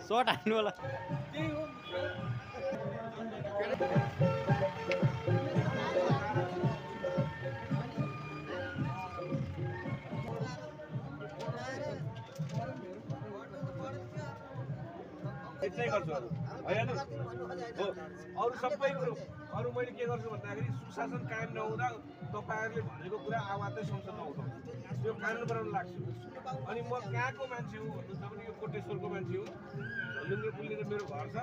shot हान्नु होला यस्तै गर्छु हैन हो अरु सबै अरु मैले के गर्छु भन्दाखेरि सुशासन कायम नहुँदा तपाईहरुले भनेको कुरा आवाजै संसदमा उठाउँछु त्यो कानुन बनाउन लाग्छु अनि म कहाँको मान्छे हो भन्नुहुन्छ भने यो कोटेश्वरको मान्छे हो झलुङ्गे पुल्लिएर मेरो घर छ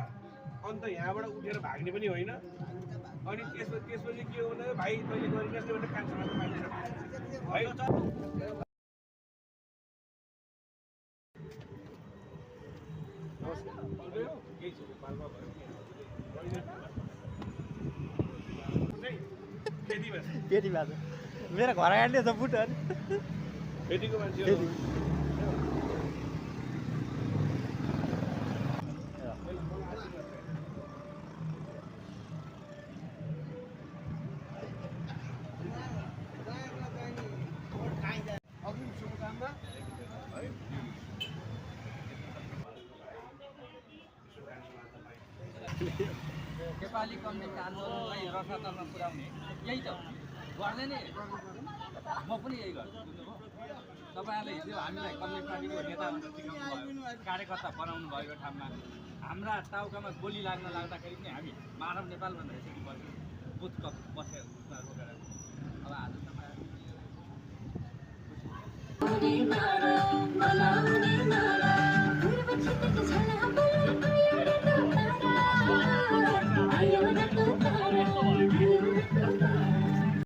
अन्त यहाँबाट उठेर भाग्ने पनि होइन अनि त्यसपछि के हो भन्दा भाइ तैले गरिनस् भने कान्छामाको मान्छे है केटी बाज मेरो घर अगाडि छ बुटहरु फेटिको मान्छे हो नेपाली कम्युनिस्ट आन्दोलनलाई रसातलमा पुर्याउने यही त गर्दै नै म पनि यही गर्छु बुझ्नुभयो तपाईँहरूले हिजो हामीलाई कम्युनिस्ट पार्टीको नेता भनेर सिकाउनु भयो कार्यकर्ता बनाउनु भएको ठाउँमा हाम्रा टाउकामा गोली लाग्दाखेरि पनि हामी मानव नेपाल भनेर यसरी बस्यो बुथ बसेर रोकेर अब आज तपाईँ